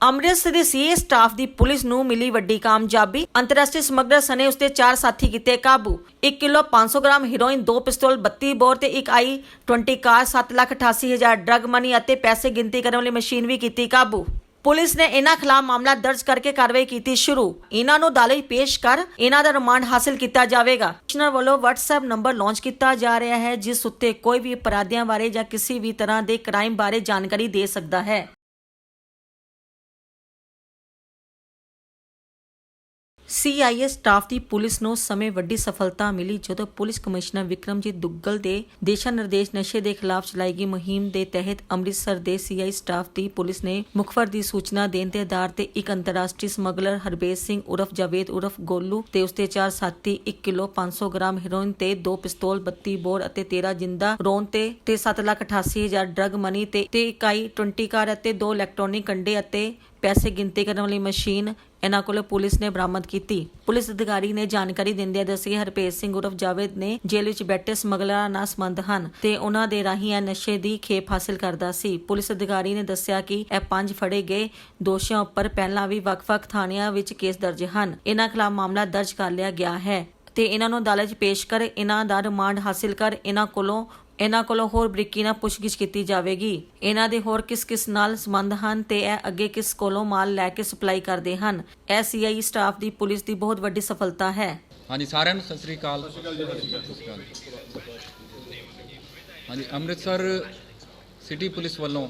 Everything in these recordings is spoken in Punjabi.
ਅੰਮ੍ਰਿਤਸਰ ਦੇ ਸੀਏ ਸਟਾਫ ਦੀ ਪੁਲਿਸ ਨੂੰ ਮਿਲੀ ਵੱਡੀ ਕਾਮਯਾਬੀ। ਅੰਤਰਰਾਸ਼ਟਰੀ ਸਮਗਲਰ ਸਣੇ ਉਸਦੇ 4 ਸਾਥੀ ਕੀਤੇ ਕਾਬੂ। 1 ਕਿਲੋ 500 ਗ੍ਰਾਮ ਹੈਰੋਇਨ, 2 ਪਿਸਤੌਲ, 32 ਬੋਰ ਤੇ ਇੱਕ i20 ਕਾਰ, 7,88,000 ਡਰਗ ਮਨੀ ਅਤੇ ਪੈਸੇ ਗਿਣਤੀ ਕਰਨ ਵਾਲੀ ਮਸ਼ੀਨ ਵੀ ਕੀਤੀ ਕਾਬੂ। ਪੁਲਿਸ ਨੇ ਇਹਨਾਂ ਖਿਲਾਫ ਮਾਮਲਾ ਦਰਜ ਕਰਕੇ ਕਾਰਵਾਈ ਕੀਤੀ ਸ਼ੁਰੂ। ਇਹਨਾਂ ਨੂੰ ਅਦਾਲਤ ਪੇਸ਼ ਕਰ ਇਹਨਾਂ ਦਾ ਰਿਮਾਂਡ ਹਾਸਲ ਕੀਤਾ ਜਾਵੇਗਾ। ਕਮਿਸ਼ਨਰ ਵੱਲੋਂ WhatsApp ਨੰਬਰ ਲਾਂਚ ਕੀਤਾ ਜਾ ਰਿਹਾ ਹੈ, ਜਿਸ ਉੱਤੇ ਕੋਈ ਵੀ ਅਪਰਾਧੀਆਂ ਬਾਰੇ ਜਾਂ ਕਿਸੇ ਵੀ ਤਰ੍ਹਾਂ ਦੇ ਕ੍ਰਾਈਮ ਬਾਰੇ ਜਾਣਕਾਰੀ ਦੇ ਸਕਦਾ ਹੈ। CIA ਸਟਾਫ ਦੀ ਪੁਲਿਸ ਨੂੰ ਸਮੇਂ ਵੱਡੀ ਸਫਲਤਾ ਮਿਲੀ ਜਦੋਂ ਪੁਲਿਸ ਕਮਿਸ਼ਨਰ ਵਿਕਰਮਜੀਤ ਦੁੱਗਲ ਦੇ ਦਿਸ਼ਾ ਨਿਰਦੇਸ਼ ਨਸ਼ੇ ਦੇ ਖਿਲਾਫ ਚਲਾਈ ਗਈ ਮੁਹਿੰਮ ਦੇ ਤਹਿਤ ਅੰਮ੍ਰਿਤਸਰ ਦੇ CI ਸਟਾਫ ਦੀ ਪੁਲਿਸ ਨੇ ਮੁਖਬਰ ਦੀ ਸੂਚਨਾ ਦੇਣ ਦੇ ਆਧਾਰ ਤੇ ਇੱਕ ਅੰਤਰਰਾਸ਼ਟਰੀ ਸਮਗਲਰ ਹਰਬੇਜ ਸਿੰਘ ਉਰਫ ਜਾਵੇਦ ਉਰਫ ਗੋਲੂ ਤੇ ਉਸਦੇ 4 ਸਾਥੀ 1 ਕਿਲੋ 500 ਗ੍ਰਾਮ ਹੈਰੋਇਨ ਤੇ 2 ਪਿਸਤੌਲ, 32 ਬੋਰ ਅਤੇ 13 ਜਿੰਦਾ ਰੌਂਦ ਤੇ 7,88,000 ਡਰਗ ਮਨੀ ਤੇ ਇੱਕ i20 ਕਾਰ ਅਤੇ 2 ਇਲੈਕਟ੍ਰੋਨਿਕ ਕੰਡੇ ਅਤੇ ਪੈਸੇ ਗਿਣਤੀ ਕਰਨ ਵਾਲੀ ਮਸ਼ੀਨ ਇਹਨਾਂ ਕੋਲੋਂ ਪੁਲਿਸ ਨੇ ਬਰਾਮਦ ਕੀਤੀ। ਪੁਲਿਸ ਅਧਿਕਾਰੀ ਨੇ ਜਾਣਕਾਰੀ ਦਿੰਦਿਆਂ ਦੱਸਿਆ ਹਰਪੇਜ ਸਿੰਘ ਉਰਫ ਜਾਵੇਦ ਨੇ ਜੇਲ੍ਹ ਵਿੱਚ ਬੈਠੇ ਸਮਗਲਰਾਂ ਨਾਲ ਸੰਬੰਧ ਹਨ ਤੇ ਉਹਨਾਂ ਦੇ ਰਾਹੀਂ ਇਹ ਨਸ਼ੇ ਦੀ ਖੇਪ ਹਾਸਲ ਕਰਦਾ ਸੀ। ਪੁਲਿਸ ਅਧਿਕਾਰੀ ਨੇ ਦੱਸਿਆ ਕਿ ਇਹ 5 ਫੜੇ ਗਏ ਦੋਸ਼ੀਆਂ ਉੱਪਰ ਪਹਿਲਾਂ ਵੀ ਵੱਖ-ਵੱਖ ਥਾਣਿਆਂ ਵਿੱਚ ਕੇਸ ਦਰਜ ਹਨ। ਇਹਨਾਂ ਖਿਲਾਫ ਮਾਮਲਾ ਦਰਜ ਕਰ ਲਿਆ ਗਿਆ ਹੈ ਤੇ ਇਹਨਾਂ ਨੂੰ ਅਦਾਲਤ 'ਚ ਪੇਸ਼ ਕਰ ਇਹਨਾਂ ਦਾ ਰਿਮਾਂਡ ਹਾਸਲ ਕਰ ਇਹਨਾਂ ਕੋਲੋਂ ਹੋਰ ਬਰੀਕੀ ਨਾਲ ਪੁੱਛਗਿੱਛ ਕੀਤੀ ਜਾਵੇਗੀ। ਇਹਨਾਂ ਦੇ ਹੋਰ ਕਿਸ ਨਾਲ ਸੰਬੰਧ ਹਨ ਤੇ ਇਹ ਅੱਗੇ ਕਿਸ ਕੋਲੋਂ ਮਾਲ ਲੈ ਕੇ ਸਪਲਾਈ ਕਰਦੇ ਹਨ। ਇਹ CI ਸਟਾਫ ਦੀ ਪੁਲਿਸ ਦੀ ਬਹੁਤ ਵੱਡੀ ਸਫਲਤਾ ਹੈ। ਹਾਂਜੀ ਸਾਰਿਆਂ ਨੂੰ ਸਤਿ ਸ੍ਰੀ ਅਕਾਲ। ਹਾਂਜੀ ਅੰਮ੍ਰਿਤਸਰ ਸਿਟੀ ਪੁਲਿਸ ਵੱਲੋਂ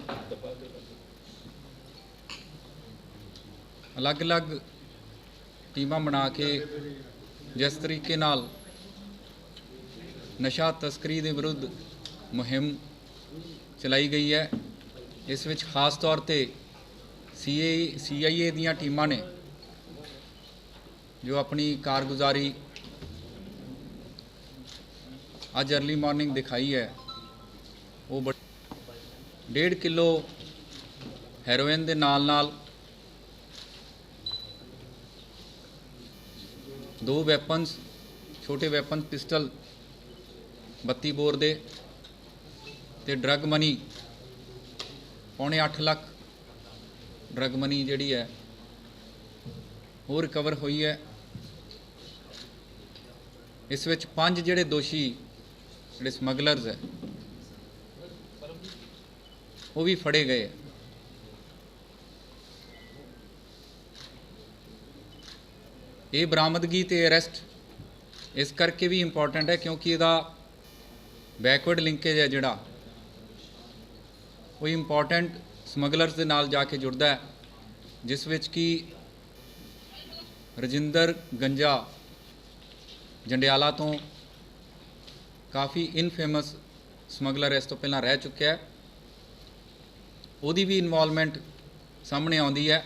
ਅਲੱਗ-ਅਲੱਗ ਟੀਮਾਂ ਬਣਾ ਕੇ ਜਿਸ ਤਰੀਕੇ ਨਾਲ ਨਸ਼ਾ ਤਸਕਰੀ ਦੇ ਵਿਰੁੱਧ ਮੁਹਿੰਮ ਚਲਾਈ ਗਈ ਹੈ, ਇਸ ਵਿੱਚ ਖਾਸ ਤੌਰ ਤੇ CIA ਦੀਆਂ ਟੀਮਾਂ ਨੇ ਜੋ ਆਪਣੀ ਕਾਰਗੁਜ਼ਾਰੀ ਅੱਜ ਅਰਲੀ ਮਾਰਨਿੰਗ ਦਿਖਾਈ ਹੈ। ਉਹ 1.5 ਕਿਲੋ ਹੈਰੋਇਨ ਦੇ ਨਾਲ 2 ਵੈਪਨਸ, ਛੋਟੇ ਵੈਪਨ ਪਿਸਟਲ 32 ਬੋਰ ਦੇ ਤੇ ਡਰਗ ਮਨੀ ਪੌਣੇ 8 ਲੱਖ ਡਰਗ ਮਨੀ ਜਿਹੜੀ ਹੈ ਉਹ ਰਿਕਵਰ ਹੋਈ ਹੈ। ਇਸ ਵਿੱਚ 5 ਜਿਹੜੇ ਦੋਸ਼ੀ ਜਿਹੜੇ ਸਮਗਲਰਸ ਹੈ ਉਹ ਵੀ ਫੜੇ ਗਏ। ਇਹ ਬਰਾਮਦਗੀ ਤੇ ਅਰੈਸਟ ਇਸ ਕਰਕੇ ਵੀ ਇੰਪੋਰਟੈਂਟ ਹੈ ਕਿਉਂਕਿ ਇਹਦਾ ਬੈਕਵਰਡ ਲਿੰਕੇਜ ਹੈ ਜਿਹੜਾ ਉਹ ਇੰਪੋਰਟੈਂਟ ਸਮਗਲਰਸ ਦੇ ਨਾਲ ਜਾ ਕੇ ਜੁੜਦਾ ਹੈ, ਜਿਸ ਵਿੱਚ ਕਿ ਰਜਿੰਦਰ ਗੰਜਾ ਜੰਡਿਆਲਾ ਤੋਂ ਕਾਫੀ ਇਨਫੇਮਸ ਸਮਗਲਰ ਇਸ ਤੋਂ ਪਹਿਲਾਂ ਰਹਿ ਚੁੱਕਿਆ ਹੈ, ਉਹਦੀ ਵੀ ਇਨਵੋਲਵਮੈਂਟ ਸਾਹਮਣੇ ਆਉਂਦੀ ਹੈ।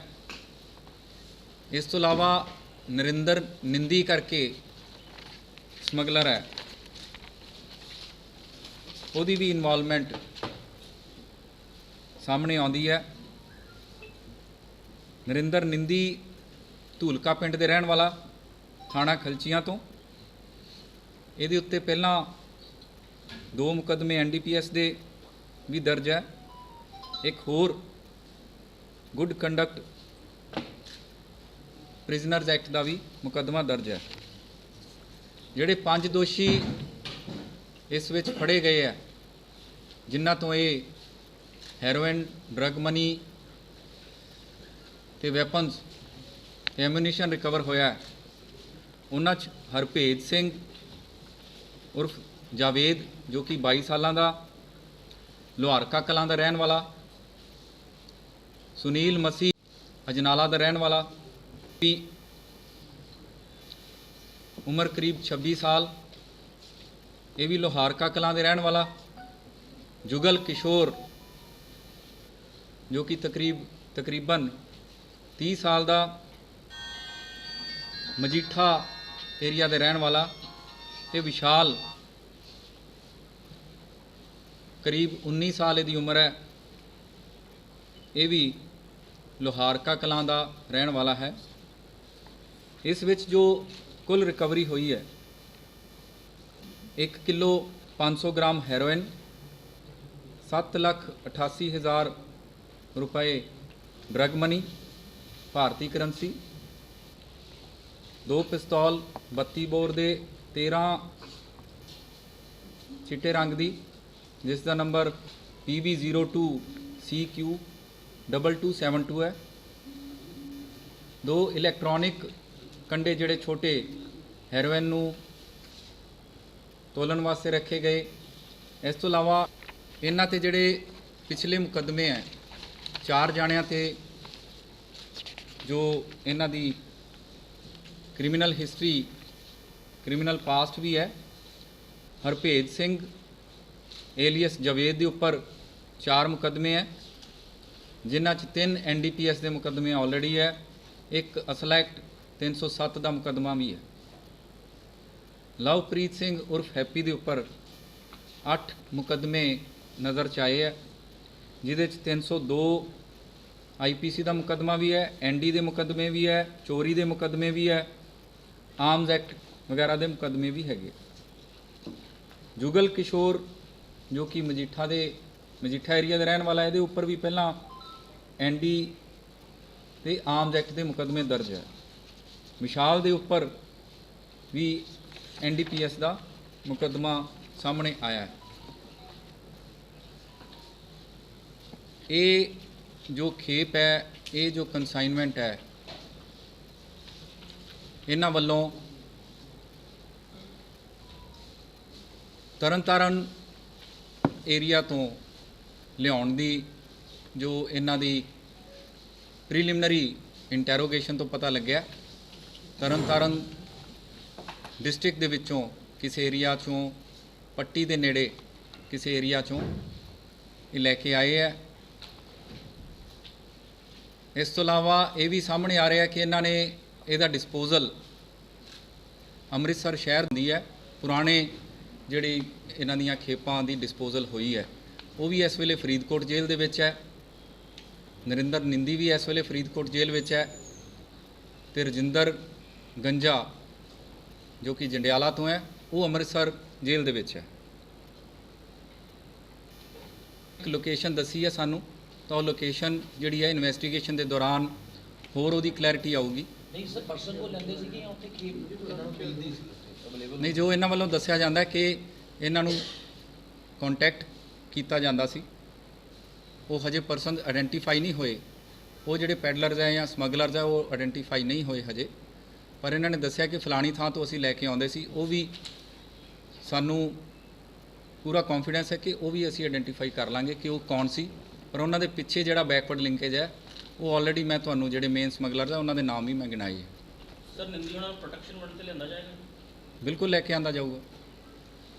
ਇਸ ਤੋਂ ਇਲਾਵਾ ਨਰਿੰਦਰ ਨਿੰਦੀ ਕਰਕੇ ਸਮਗਲਰ ਹੈ, ਉਹਦੀ ਵੀ ਇਨਵੋਲਵਮੈਂਟ ਸਾਹਮਣੇ ਆਉਂਦੀ ਹੈ। ਨਰਿੰਦਰ ਨਿੰਦੀ ਧੂਲਕਾ ਪਿੰਡ ਦੇ ਰਹਿਣ ਵਾਲਾ, ਥਾਣਾ ਖਲਚੀਆਂ ਤੋਂ। ਇਹਦੇ ਉੱਤੇ ਪਹਿਲਾਂ 2 ਮੁਕੱਦਮੇ NDPS ਦੇ ਵੀ ਦਰਜ ਹੈ, ਇੱਕ ਹੋਰ ਗੁੱਡ ਕੰਡਕਟ ਪ੍ਰਿਜ਼ਨਰਸ ਐਕਟ ਦਾ ਵੀ ਮੁਕੱਦਮਾ ਦਰਜ ਹੈ। ਜਿਹੜੇ 5 ਦੋਸ਼ੀ ਇਸ ਵਿੱਚ ਫੜੇ ਗਏ ਹੈ, ਜਿਨ੍ਹਾਂ ਤੋਂ ਇਹ ਹੈਰੋਇਨ, ਡਰਗ ਮਨੀ ਤੇ ਵੈਪਨਸ ਤੇ ਐਮੂਨੀਸ਼ਨ ਰਿਕਵਰ ਹੋਇਆ ਹੈ, ਉਹਨਾਂ 'ਚ ਹਰਪੇਜ ਸਿੰਘ ਉਰਫ ਜਾਵੇਦ ਜੋ ਕਿ 22 ਸਾਲਾਂ ਦਾ ਲੋਹਾਰਕਾ ਕਲਾਂ ਦਾ ਰਹਿਣ ਵਾਲਾ, ਸੁਨੀਲ ਮਸੀਹ ਅਜਨਾਲਾ ਦਾ ਰਹਿਣ ਵਾਲਾ, ਉਮਰ ਕਰੀਬ 26 ਸਾਲ, ਇਹ ਵੀ ਲੋਹਾਰਕਾ ਕਲਾਂ ਦੇ ਰਹਿਣ ਵਾਲਾ, ਜੁਗਲ ਕਿਸ਼ੋਰ ਜੋ ਕਿ ਤਕਰੀਬਨ 30 ਸਾਲ ਦਾ, ਮਜੀਠਾ ਏਰੀਆ ਦੇ ਰਹਿਣ ਵਾਲਾ, ਤੇ ਵਿਸ਼ਾਲ ਕਰੀਬ 19 ਸਾਲ ਇਹਦੀ ਉਮਰ ਹੈ, ਇਹ ਵੀ ਲੋਹਾਰਕਾ ਕਲਾਂ ਦਾ ਰਹਿਣ ਵਾਲਾ ਹੈ। ਇਸ ਵਿੱਚ ਜੋ ਕੁੱਲ ਰਿਕਵਰੀ ਹੋਈ ਹੈ 1 ਕਿਲੋ 500 ਗ੍ਰਾਮ ਹੈਰੋਇਨ, 7,88,000 रुपए ड्रग मनी, ਭਾਰਤੀ ਕਰੰਸੀ, 2 ਪਿਸਤੌਲ 32 ਬੋਰ ਦੇ 13 ਚਿੱਟੇ ਰੰਗ ਦੀ, ਜਿਸ ਦਾ ਨੰਬਰ PB02CQ2272 ਹੈ। 2 ਇਲੈਕਟ੍ਰੋਨਿਕ ਕੰਡੇ ਜਿਹੜੇ ਛੋਟੇ ਹੈਰੋਇਨ ਨੂੰ ਤੋਲਣ ਵਾਸਤੇ ਰੱਖੇ ਗਏ। ਇਸ ਤੋਂ ਇਲਾਵਾ ਇਹਨਾਂ ਤੇ ਜਿਹੜੇ ਪਿਛਲੇ ਮੁਕੱਦਮੇ ਹੈ 4 ਜਾਣਿਆਂ ਤੇ ਜੋ ਇਹਨਾਂ ਦੀ ਕ੍ਰਿਮੀਨਲ ਹਿਸਟਰੀ, ਕ੍ਰਿਮੀਨਲ ਪਾਸਟ ਵੀ ਹੈ। ਹਰਭੇਜ ਸਿੰਘ ਏਲੀਅਸ ਜਵੇਦ ਦੇ ਉੱਪਰ 4 ਮੁਕੱਦਮੇ ਹੈ, ਜਿਨ੍ਹਾਂ 'ਚ 3 NDPS ਦੇ ਮੁਕੱਦਮੇ ਆਲਰੇਡੀ ਹੈ, ਇੱਕ ਅਸਲਾ ਐਕਟ 307 ਦਾ ਮੁਕੱਦਮਾ ਵੀ ਹੈ। ਲਵਪ੍ਰੀਤ ਸਿੰਘ ਉਰਫ ਹੈਪੀ ਦੇ ਉੱਪਰ 8 ਮੁਕੱਦਮੇ ਨਜ਼ਰ 'ਚ ਆਏ ਹੈ, ਜਿਹਦੇ 'ਚ 302 IPC ਦਾ ਮੁਕੱਦਮਾ ਵੀ ਹੈ, ND ਦੇ ਮੁਕੱਦਮੇ ਵੀ ਹੈ, ਚੋਰੀ ਦੇ ਮੁਕੱਦਮੇ ਵੀ ਹੈ, ਆਰਮਜ਼ ਐਕਟ ਵਗੈਰਾ ਦੇ ਮੁਕੱਦਮੇ ਵੀ ਹੈਗੇ। ਜੁਗਲ ਕਿਸ਼ੋਰ ਜੋ ਕਿ ਮਜੀਠਾ ਏਰੀਆ ਦਾ ਰਹਿਣ ਵਾਲਾ, ਇਹਦੇ ਉੱਪਰ ਵੀ ਪਹਿਲਾਂ ND ਤੇ ਆਰਮਜ਼ ਐਕਟ ਦੇ ਮੁਕੱਦਮੇ ਦਰਜ ਹੈ। ਵਿਸ਼ਾਲ ਦੇ ਉੱਪਰ ਵੀ NDPS ਦਾ ਮੁਕੱਦਮਾ ਸਾਹਮਣੇ ਆਇਆ ਹੈ। ਇਹ ਜੋ ਖੇਪ ਹੈ, ਇਹ ਜੋ ਕੰਸਾਈਨਮੈਂਟ ਹੈ, ਇਹਨਾਂ ਵੱਲੋਂ ਤਰਨਤਾਰਨ ਏਰੀਆ ਤੋਂ ਲਿਆਉਣ ਦੀ ਜੋ ਇਹਨਾਂ ਦੀ ਪ੍ਰੀਲਿਮਿਨਰੀ ਇੰਟੈਰੋਗੇਸ਼ਨ ਤੋਂ ਪਤਾ ਲੱਗਿਆ, ਤਰਨਤਾਰਨ ਡਿਸਟ੍ਰਿਕਟ ਦੇ ਵਿੱਚੋਂ ਕਿਸੇ ਏਰੀਆ 'ਚੋਂ, ਪੱਟੀ ਦੇ ਨੇੜੇ ਕਿਸੇ ਏਰੀਆ 'ਚੋਂ ਇਹ ਲੈ ਕੇ ਆਏ ਹੈ। ਇਸ ਤੋਂ ਇਲਾਵਾ ਇਹ ਵੀ ਸਾਹਮਣੇ ਆ ਰਿਹਾ ਕਿ ਇਹਨਾਂ ਨੇ ਇਹਦਾ ਡਿਸਪੋਜ਼ਲ ਅੰਮ੍ਰਿਤਸਰ ਸ਼ਹਿਰ ਦੀ ਹੈ। ਪੁਰਾਣੇ ਜਿਹੜੀ ਇਹਨਾਂ ਦੀਆਂ ਖੇਪਾਂ ਦੀ ਡਿਸਪੋਜ਼ਲ ਹੋਈ ਹੈ, ਉਹ ਵੀ ਇਸ ਵੇਲੇ ਫਰੀਦਕੋਟ ਜੇਲ੍ਹ ਦੇ ਵਿੱਚ ਹੈ। ਨਰਿੰਦਰ ਨਿੰਦੀ ਵੀ ਇਸ ਵੇਲੇ ਫਰੀਦਕੋਟ ਜੇਲ੍ਹ ਵਿੱਚ ਹੈ, ਤੇ ਰਜਿੰਦਰ ਗੰਜਾ ਜੋ ਕਿ ਜੰਡਿਆਲਾ ਤੋਂ ਹੈ, ਉਹ ਅੰਮ੍ਰਿਤਸਰ ਜੇਲ੍ਹ ਦੇ ਵਿੱਚ ਹੈ। ਇੱਕ ਲੋਕੇਸ਼ਨ ਦੱਸੀ ਹੈ ਸਾਨੂੰ, ਤਾਂ ਉਹ ਲੋਕੇਸ਼ਨ ਜਿਹੜੀ ਹੈ ਇਨਵੈਸਟੀਗੇਸ਼ਨ ਦੇ ਦੌਰਾਨ ਹੋਰ ਉਹਦੀ ਕਲੈਰਿਟੀ ਆਊਗੀ। ਨਹੀਂ ਸਰ, ਪਰਸਨ ਕੋਲ ਲੈਂਦੇ ਸੀਗੇ ਜਾਂ ਉੱਥੇ ਖੇਪ ਖਰੀਦਦੀ ਸੀ ਅਵੇਲੇਬਲ? ਨਹੀਂ, ਜੋ ਇਹਨਾਂ ਵੱਲੋਂ ਦੱਸਿਆ ਜਾਂਦਾ ਕਿ ਇਹਨਾਂ ਨੂੰ ਕੰਟੈਕਟ ਕੀਤਾ ਜਾਂਦਾ ਸੀ, ਉਹ ਹਜੇ ਪਰਸਨ ਆਇਡੈਂਟੀਫਾਈ ਨਹੀਂ ਹੋਏ। ਉਹ ਜਿਹੜੇ ਪੈਡਲਰਸ ਹੈ ਜਾਂ ਸਮਗਲਰਸ ਹੈ, ਉਹ ਆਇਡੈਂਟੀਫਾਈ ਨਹੀਂ ਹੋਏ ਹਜੇ, ਪਰ ਇਹਨਾਂ ਨੇ ਦੱਸਿਆ ਕਿ ਫਲਾਣੀ ਥਾਂ ਤੋਂ ਅਸੀਂ ਲੈ ਕੇ ਆਉਂਦੇ ਸੀ। ਉਹ ਵੀ ਸਾਨੂੰ ਪੂਰਾ ਕੌਨਫੀਡੈਂਸ ਹੈ ਕਿ ਉਹ ਵੀ ਅਸੀਂ ਆਇਡੈਂਟੀਫਾਈ ਕਰ ਲਾਂਗੇ ਕਿ ਉਹ ਕੌਣ ਸੀ, ਪਰ ਉਹਨਾਂ ਦੇ ਪਿੱਛੇ ਜਿਹੜਾ ਬੈਕਵਰਡ ਲਿੰਕੇਜ ਹੈ, ਉਹ ਆਲਰੇਡੀ ਮੈਂ ਤੁਹਾਨੂੰ ਜਿਹੜੇ ਮੇਨ ਸਮਗਲਰਸ ਹੈ ਉਹਨਾਂ ਦੇ ਨਾਮ ਵੀ ਮੈਂ ਗਿਣਾਏ ਹੈ। ਸਰ, ਨਿੰਦੀ ਉਹਨਾਂ ਨੂੰ ਪ੍ਰੋਟੈਕਸ਼ਨ ਵਾਰੰਟ ਤੇ ਲਿਆਂਦਾ ਜਾਏਗਾ? ਬਿਲਕੁਲ ਲੈ ਕੇ ਆਂਦਾ ਜਾਊਗਾ,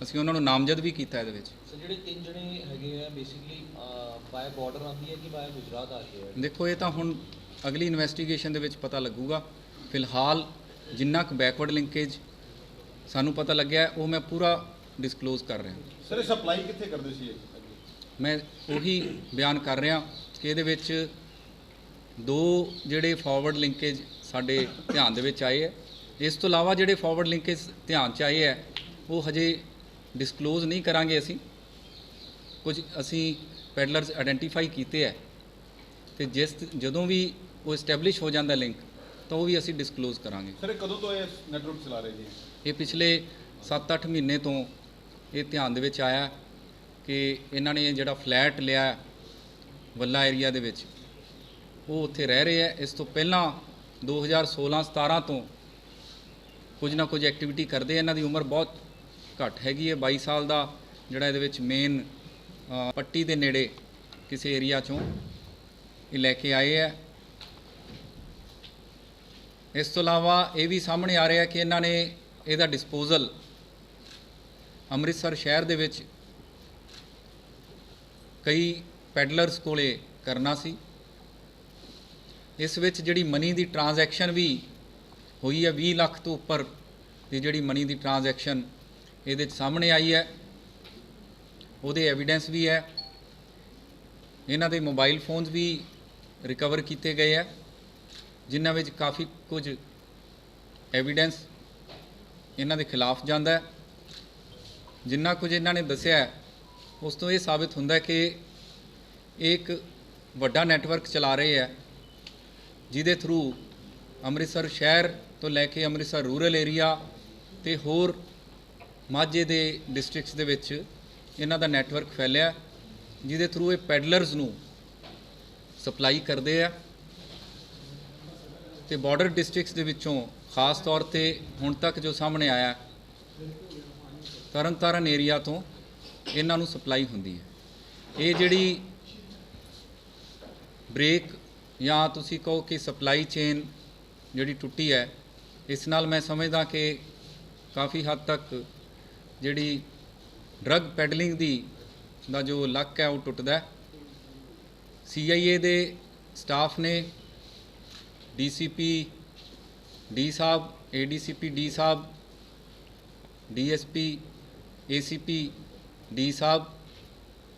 ਅਸੀਂ ਉਹਨਾਂ ਨੂੰ ਨਾਮਜ਼ਦ ਵੀ ਕੀਤਾ ਇਹਦੇ ਵਿੱਚ। ਸਰ, ਜਿਹੜੇ 3 ਜਣੇ ਹੈਗੇ ਆ ਬੇਸਿਕਲੀ ਬਾਏ ਬਾਰਡਰ ਆਉਂਦੀ ਹੈ ਕਿ ਬਾਏ ਗੁਜਰਾਤ ਆ ਰਹੀ ਹੈ? ਦੇਖੋ, ਇਹ ਤਾਂ ਹੁਣ ਅਗਲੀ ਇਨਵੈਸਟੀਗੇਸ਼ਨ ਦੇ ਵਿੱਚ ਪਤਾ ਲੱਗੂਗਾ। ਫਿਲਹਾਲ ਜਿੰਨਾ ਕੁ ਬੈਕਵਰਡ ਲਿੰਕੇਜ ਸਾਨੂੰ ਪਤਾ ਲੱਗਿਆ, ਉਹ ਮੈਂ ਪੂਰਾ ਡਿਸਕਲੋਜ਼ ਕਰ ਰਿਹਾ। ਸਰ, ਇਹ ਸਪਲਾਈ ਕਿੱਥੇ ਕਰਦੇ ਸੀ? ਮੈਂ ਉਹੀ ਬਿਆਨ ਕਰ ਰਿਹਾ ਕਿ ਇਹਦੇ ਵਿੱਚ 2 ਜਿਹੜੇ ਫਾਰਵਰਡ ਲਿੰਕੇਜ ਸਾਡੇ ਧਿਆਨ ਦੇ ਵਿੱਚ ਆਏ ਹੈ। ਇਸ ਤੋਂ ਇਲਾਵਾ ਜਿਹੜੇ ਫਾਰਵਰਡ ਲਿੰਕੇਜ ਧਿਆਨ 'ਚ ਆਏ ਹੈ, ਉਹ ਹਜੇ ਡਿਸਕਲੋਜ਼ ਨਹੀਂ ਕਰਾਂਗੇ ਅਸੀਂ। ਕੁਝ ਅਸੀਂ ਪੈਡਲਰਸ ਆਇਡੈਂਟੀਫਾਈ ਕੀਤੇ ਹੈ, ਤੇ ਜਦੋਂ ਵੀ ਉਹ ਇਸਟੈਬਲਿਸ਼ ਹੋ ਜਾਂਦਾ ਲਿੰਕ, ਤਾਂ ਉਹ ਵੀ ਅਸੀਂ ਡਿਸਕਲੋਜ਼ ਕਰਾਂਗੇ। ਸਰ, ਇਹ ਕਦੋਂ ਤੋਂ ਇਹ ਨੈਟਵਰਕ ਚਲਾ ਰਹੇ ਜੀ? ਇਹ ਪਿਛਲੇ 7-8 ਮਹੀਨੇ ਤੋਂ ਇਹ ਧਿਆਨ ਦੇ ਵਿੱਚ ਆਇਆ ਕਿ ਇਹਨਾਂ ਨੇ ਜਿਹੜਾ ਫਲੈਟ ਲਿਆ ਵੱਲਾ ਏਰੀਆ ਦੇ ਵਿੱਚ, ਉਹ ਉੱਥੇ ਰਹਿ ਰਹੇ ਹੈ। ਇਸ ਤੋਂ ਪਹਿਲਾਂ 2016-17 ਤੋਂ ਕੁਝ ਨਾ ਕੁਝ ਐਕਟੀਵਿਟੀ ਕਰਦੇ। ਇਹਨਾਂ ਦੀ ਉਮਰ ਬਹੁਤ ਘੱਟ ਹੈਗੀ ਹੈ, 22 ਸਾਲ ਦਾ ਜਿਹੜਾ ਇਹਦੇ ਵਿੱਚ ਮੇਨ ਪੱਟੀ ਦੇ ਨੇੜੇ ਕਿਸੇ ਏਰੀਆ 'ਚੋਂ ਇਹ ਲੈ ਕੇ ਆਏ ਹੈ। ਇਸ ਤੋਂ ਇਲਾਵਾ ਇਹ ਵੀ ਸਾਹਮਣੇ ਆ ਰਿਹਾ ਕਿ ਇਹਨਾਂ ਨੇ ਇਹਦਾ ਡਿਸਪੋਜ਼ਲ ਅੰਮ੍ਰਿਤਸਰ ਸ਼ਹਿਰ ਦੇ ਵਿੱਚ ਕਈ ਪੈਡਲਰਸ ਕੋਲੇ ਕਰਨਾ ਸੀ। ਇਸ ਵਿੱਚ ਜਿਹੜੀ ਮਨੀ ਦੀ ਟ੍ਰਾਂਜੈਕਸ਼ਨ ਵੀ ਹੋਈ ਹੈ, 20 ਲੱਖ ਤੋਂ ਉੱਪਰ ਦੀ ਜਿਹੜੀ ਮਨੀ ਦੀ ਟ੍ਰਾਂਜੈਕਸ਼ਨ ਇਹਦੇ 'ਚ ਸਾਹਮਣੇ ਆਈ ਹੈ। ਉਹਦੇ ਐਵੀਡੈਂਸ ਵੀ ਹੈ। ਇਹਨਾਂ ਦੇ ਮੋਬਾਈਲ ਫੋਨਸ ਵੀ ਰਿਕਵਰ ਕੀਤੇ ਗਏ ਹੈ, ਜਿਨ੍ਹਾਂ ਵਿੱਚ ਕਾਫੀ ਕੁਝ ਐਵੀਡੈਂਸ ਇਹਨਾਂ ਦੇ ਖਿਲਾਫ ਜਾਂਦਾ ਹੈ। ਜਿੰਨਾ ਕੁਝ ਇਹਨਾਂ ਨੇ ਦੱਸਿਆ ਹੈ, ਉਸ ਤੋਂ ਇਹ ਸਾਬਿਤ ਹੁੰਦਾ ਹੈ ਕਿ ਇਹ ਇੱਕ ਵੱਡਾ ਨੈਟਵਰਕ ਚਲਾ ਰਹੇ ਹੈ, ਜਿਹਦੇ ਥਰੂ ਅੰਮ੍ਰਿਤਸਰ ਸ਼ਹਿਰ ਤੋਂ ਲੈ ਕੇ ਅੰਮ੍ਰਿਤਸਰ ਰੂਰਲ ਏਰੀਆ ਤੇ ਹੋਰ ਮਾਝੇ ਦੇ ਡਿਸਟ੍ਰਿਕਟਸ ਦੇ ਵਿੱਚ ਇਹਨਾਂ ਦਾ ਨੈਟਵਰਕ ਫੈਲਿਆ, ਜਿਹਦੇ ਥਰੂ ਇਹ ਪੈਡਲਰਸ ਨੂੰ ਸਪਲਾਈ ਕਰਦੇ ਆ। ਤੇ ਬਾਰਡਰ ਡਿਸਟ੍ਰਿਕਟਸ ਦੇ ਵਿੱਚੋਂ ਖਾਸ ਤੌਰ ਤੇ ਹੁਣ ਤੱਕ ਜੋ ਸਾਹਮਣੇ ਆਇਆ, ਤਰਨਤਾਰਨ ਏਰੀਆ ਤੋਂ ਇਹਨਾਂ ਨੂੰ ਸਪਲਾਈ ਹੁੰਦੀ ਹੈ। ਇਹ ਜਿਹੜੀ ਬ੍ਰੇਕ ਜਾਂ ਤੁਸੀਂ ਕਹੋ ਕਿ ਸਪਲਾਈ ਚੇਨ ਜਿਹੜੀ ਟੁੱਟੀ ਹੈ, ਇਸ ਨਾਲ ਮੈਂ ਸਮਝਦਾ ਕਿ ਕਾਫੀ ਹੱਦ ਤੱਕ ਜਿਹੜੀ ਡਰੱਗ ਪੈਡਲਿੰਗ ਦਾ ਜੋ ਲੱਕ ਹੈ ਉਹ ਟੁੱਟਦਾ ਹੈ। CIA ਦੇ ਸਟਾਫ ਨੇ DCP ਡੀ ਸਾਹਿਬ, ADCP ਡੀ ਸਾਹਿਬ, DSP ACP ਡੀ ਸਾਹਿਬ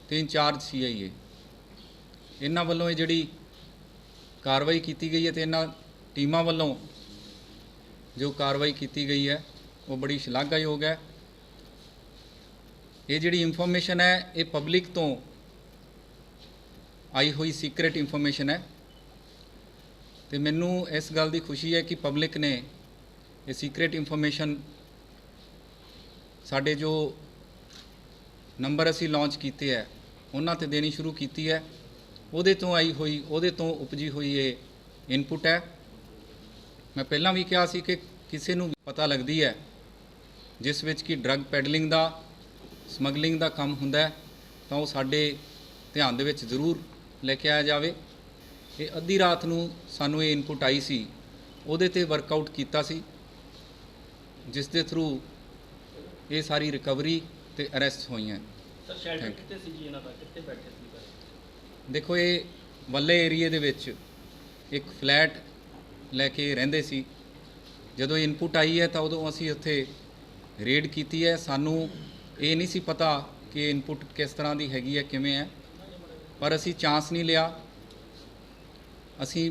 ਤੇ ਇੰਚਾਰਜ CIA, ਇਹਨਾਂ ਵੱਲੋਂ ਇਹ ਜਿਹੜੀ ਕਾਰਵਾਈ ਕੀਤੀ ਗਈ ਹੈ ਤੇ ਇਹਨਾਂ ਟੀਮਾਂ ਵੱਲੋਂ ਜੋ ਕਾਰਵਾਈ ਕੀਤੀ ਗਈ ਹੈ ਉਹ ਬੜੀ ਸ਼ਲਾਘਾਯੋਗ ਹੈ। ਇਹ ਜਿਹੜੀ ਇਨਫੋਰਮੇਸ਼ਨ ਹੈ ਇਹ ਪਬਲਿਕ ਤੋਂ ਆਈ ਹੋਈ ਸੀਕ੍ਰੇਟ ਇਨਫੋਰਮੇਸ਼ਨ ਹੈ ਤੇ ਮੈਨੂੰ ਇਸ ਗੱਲ ਦੀ ਖੁਸ਼ੀ ਹੈ ਕਿ ਪਬਲਿਕ ਨੇ ਇਹ ਸੀਕ੍ਰੇਟ ਇਨਫੋਰਮੇਸ਼ਨ ਸਾਡੇ ਜੋ ਨੰਬਰ ਅਸੀਂ ਲਾਂਚ ਕੀਤੇ ਹੈ ਉਹਨਾਂ ਤੇ ਦੇਣੀ ਸ਼ੁਰੂ ਕੀਤੀ ਹੈ। ਉਹਦੇ ਤੋਂ ਉਪਜੀ ਹੋਈ ਇਹ ਇਨਪੁਟ ਹੈ। ਮੈਂ ਪਹਿਲਾਂ ਵੀ ਕਿਹਾ ਸੀ ਕਿ ਕਿਸੇ ਨੂੰ ਪਤਾ ਲੱਗਦੀ ਹੈ ਜਿਸ ਵਿੱਚ ਕਿ ਡਰੱਗ ਪੈਡਲਿੰਗ ਦਾ, ਸਮਗਲਿੰਗ ਦਾ ਕੰਮ ਹੁੰਦਾ ਹੈ, ਤਾਂ ਉਹ ਸਾਡੇ ਧਿਆਨ ਦੇ ਵਿੱਚ ਜ਼ਰੂਰ ਲੈ ਕੇ ਆਇਆ ਜਾਵੇ। ਇਹ ਅੱਧੀ ਰਾਤ ਨੂੰ ਸਾਨੂੰ ਇਹ ਇਨਪੁਟ ਆਈ ਸੀ, ਉਹਦੇ ਤੇ ਵਰਕਆਊਟ ਕੀਤਾ ਸੀ, ਜਿਸ ਦੇ ਥਰੂ ਇਹ ਸਾਰੀ ਰਿਕਵਰੀ ਤੇ ਅਰੈਸਟ ਹੋਈਆਂ। ਸਰ ਸ਼ੈਲਟਰ ਕਿੱਥੇ ਸੀ ਜੀ ਇਹਨਾਂ ਦਾ, ਕਿੱਥੇ ਬੈਠੇ ਸੀ? ਦੇਖੋ, ਇਹ ਵੱਲੇ ਏਰੀਏ ਦੇ ਵਿੱਚ ਇੱਕ ਫਲੈਟ ਲੈ ਕੇ ਰਹਿੰਦੇ ਸੀ। ਜਦੋਂ ਇਨਪੁਟ ਆਈ ਹੈ ਤਾਂ ਉਦੋਂ ਅਸੀਂ ਉੱਥੇ ਰੇਡ ਕੀਤੀ ਹੈ। ਸਾਨੂੰ ਇਹ ਨਹੀਂ ਸੀ ਪਤਾ ਕਿ ਇਨਪੁਟ ਕਿਸ ਤਰ੍ਹਾਂ ਦੀ ਹੈਗੀ ਹੈ, ਕਿਵੇਂ ਹੈ, ਪਰ ਅਸੀਂ ਚਾਂਸ ਨਹੀਂ ਲਿਆ। ਅਸੀਂ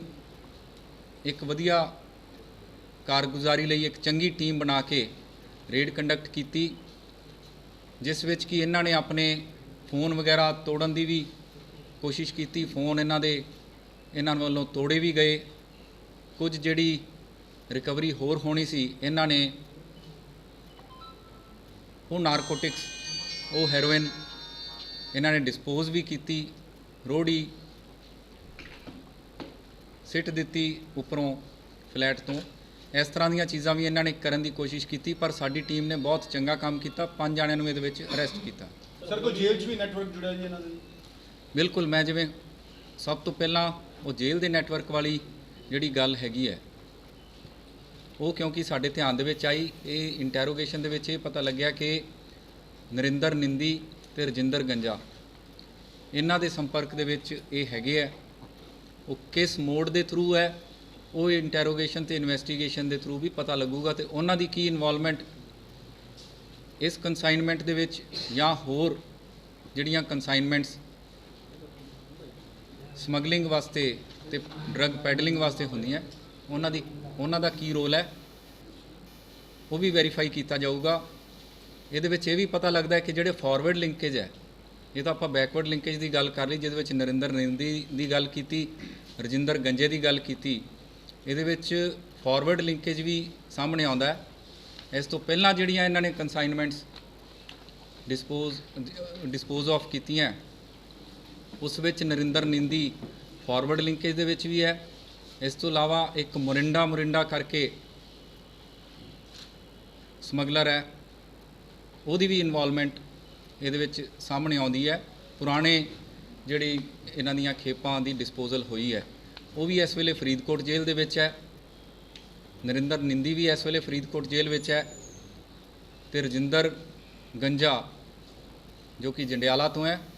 ਇੱਕ ਵਧੀਆ ਕਾਰਗੁਜ਼ਾਰੀ ਲਈ ਇੱਕ ਚੰਗੀ ਟੀਮ ਬਣਾ ਕੇ ਰੇਡ ਕੰਡਕਟ ਕੀਤੀ, ਜਿਸ ਵਿੱਚ ਕਿ ਇਹਨਾਂ ਨੇ ਆਪਣੇ ਫੋਨ ਵਗੈਰਾ ਤੋੜਨ ਦੀ ਵੀ ਕੋਸ਼ਿਸ਼ ਕੀਤੀ। ਫੋਨ ਇਹਨਾਂ ਵੱਲੋਂ ਤੋੜੇ ਵੀ ਗਏ। ਕੁਝ ਜਿਹੜੀ ਰਿਕਵਰੀ ਹੋਰ ਹੋਣੀ ਸੀ, ਇਹਨਾਂ ਨੇ ਉਹ ਨਾਰਕੋਟਿਕਸ, ਉਹ ਹੈਰੋਇਨ ਇਹਨਾਂ ਨੇ ਡਿਸਪੋਜ਼ ਵੀ ਕੀਤੀ। ਰੋੜੀ ਸਿੱਟ ਦਿੱਤੀ ਉੱਪਰੋਂ ਫਲੈਟ ਤੋਂ। ਇਸ ਤਰ੍ਹਾਂ ਦੀਆਂ ਚੀਜ਼ਾਂ ਵੀ ਇਹਨਾਂ ਨੇ ਕਰਨ ਦੀ ਕੋਸ਼ਿਸ਼ ਕੀਤੀ, ਪਰ ਸਾਡੀ ਟੀਮ ਨੇ ਬਹੁਤ ਚੰਗਾ ਕੰਮ ਕੀਤਾ। 5 ਜਣਿਆਂ ਨੂੰ ਇਹਦੇ ਵਿੱਚ ਅਰੈਸਟ ਕੀਤਾ। ਸਰ, ਕੋਈ ਜੇਲ੍ਹ 'ਚ ਵੀ ਨੈਟਵਰਕ ਜੁੜਿਆ ਜੀ ਇਹਨਾਂ ਦਾ? ਬਿਲਕੁਲ, ਮੈਂ ਜਿਵੇਂ ਸਭ ਤੋਂ ਪਹਿਲਾਂ ਉਹ ਜੇਲ੍ਹ ਦੇ ਨੈਟਵਰਕ ਵਾਲੀ ਜਿਹੜੀ ਗੱਲ ਹੈਗੀ ਹੈ, ਉਹ ਕਿਉਂਕਿ ਸਾਡੇ ਧਿਆਨ ਦੇ ਵਿੱਚ ਆਈ, ਇਹ ਇੰਟੈਰੋਗੇਸ਼ਨ ਦੇ ਵਿੱਚ ਇਹ ਪਤਾ ਲੱਗਿਆ ਕਿ ਨਰਿੰਦਰ ਨਿੰਦੀ ਤੇ ਰਜਿੰਦਰ ਗੰਜਾ ਇਹਨਾਂ ਦੇ ਸੰਪਰਕ ਦੇ ਵਿੱਚ ਇਹ ਹੈਗੇ ਆ। ਉਹ ਕਿਸ ਮੋਡ ਦੇ ਥਰੂ ਹੈ, ਉਹ ਇੰਟੈਰੋਗੇਸ਼ਨ ਤੇ ਇਨਵੈਸਟੀਗੇਸ਼ਨ ਦੇ ਥਰੂ ਵੀ ਪਤਾ ਲੱਗੂਗਾ ਤੇ ਉਹਨਾਂ ਦੀ ਕੀ ਇਨਵੋਲਵਮੈਂਟ ਇਸ ਕੰਸਾਈਨਮੈਂਟ ਦੇ ਵਿੱਚ ਜਾਂ ਹੋਰ ਜਿਹੜੀਆਂ ਕੰਸਾਈਨਮੈਂਟਸ ਸਮਗਲਿੰਗ ਵਾਸਤੇ ਤੇ ਡਰੱਗ ਪੈਡਲਿੰਗ ਵਾਸਤੇ ਹੁੰਦੀਆਂ, ਉਹਨਾਂ ਦਾ ਕੀ ਰੋਲ ਹੈ, ਉਹ ਵੀ ਵੈਰੀਫਾਈ ਕੀਤਾ ਜਾਊਗਾ। ਇਹਦੇ ਵਿੱਚ ਇਹ ਵੀ ਪਤਾ ਲੱਗਦਾ ਹੈ ਕਿ ਜਿਹੜੇ ਫਾਰਵਰਡ ਲਿੰਕੇਜ ਹੈ, ਇਹ ਤਾਂ ਆਪਾਂ ਬੈਕਵਰਡ ਲਿੰਕੇਜ ਦੀ ਗੱਲ ਕਰ ਲਈ, ਜਿਹਦੇ ਵਿੱਚ ਨਰਿੰਦਰ ਨਿੰਦੀ ਦੀ ਗੱਲ ਕੀਤੀ, ਰਜਿੰਦਰ ਗੰਜੇ ਦੀ ਗੱਲ ਕੀਤੀ। ਇਹਦੇ ਵਿੱਚ ਫਾਰਵਰਡ ਲਿੰਕੇਜ ਵੀ ਸਾਹਮਣੇ ਆਉਂਦਾ ਹੈ। ਇਸ ਤੋਂ ਪਹਿਲਾਂ ਜਿਹੜੀਆਂ ਇਹਨਾਂ ਨੇ ਕੰਸਾਈਨਮੈਂਟਸ ਡਿਸਪੋਜ਼ ਆਫ ਕੀਤੀਆਂ, ਉਸ ਵਿੱਚ ਨਰਿੰਦਰ ਨਿੰਦੀ ਫਾਰਵਰਡ ਲਿੰਕੇਜ ਦੇ ਵਿੱਚ ਵੀ ਹੈ। ਇਸ ਤੋਂ ਇਲਾਵਾ ਇੱਕ ਮੁਰਿੰਡਾ ਕਰਕੇ ਸਮਗਲਰ ਹੈ, ਉਹਦੀ ਵੀ ਇਨਵੋਲਵਮੈਂਟ ਇਹਦੇ ਵਿੱਚ ਸਾਹਮਣੇ ਆਉਂਦੀ ਹੈ। ਪੁਰਾਣੇ ਜਿਹੜੀ ਇਹਨਾਂ ਦੀਆਂ ਖੇਪਾਂ ਦੀ ਡਿਸਪੋਜ਼ਲ ਹੋਈ ਹੈ, ਉਹ ਵੀ ਇਸ ਵੇਲੇ ਫਰੀਦਕੋਟ ਜੇਲ੍ਹ ਦੇ ਵਿੱਚ ਹੈ। ਨਰਿੰਦਰ ਨਿੰਦੀ ਵੀ ਇਸ ਵੇਲੇ ਫਰੀਦਕੋਟ ਜੇਲ੍ਹ ਵਿੱਚ ਹੈ ਤੇ ਰਜਿੰਦਰ ਗੰਜਾ ਜੋ ਕਿ ਜੰਡਿਆਲਾ ਤੋਂ ਹੈ,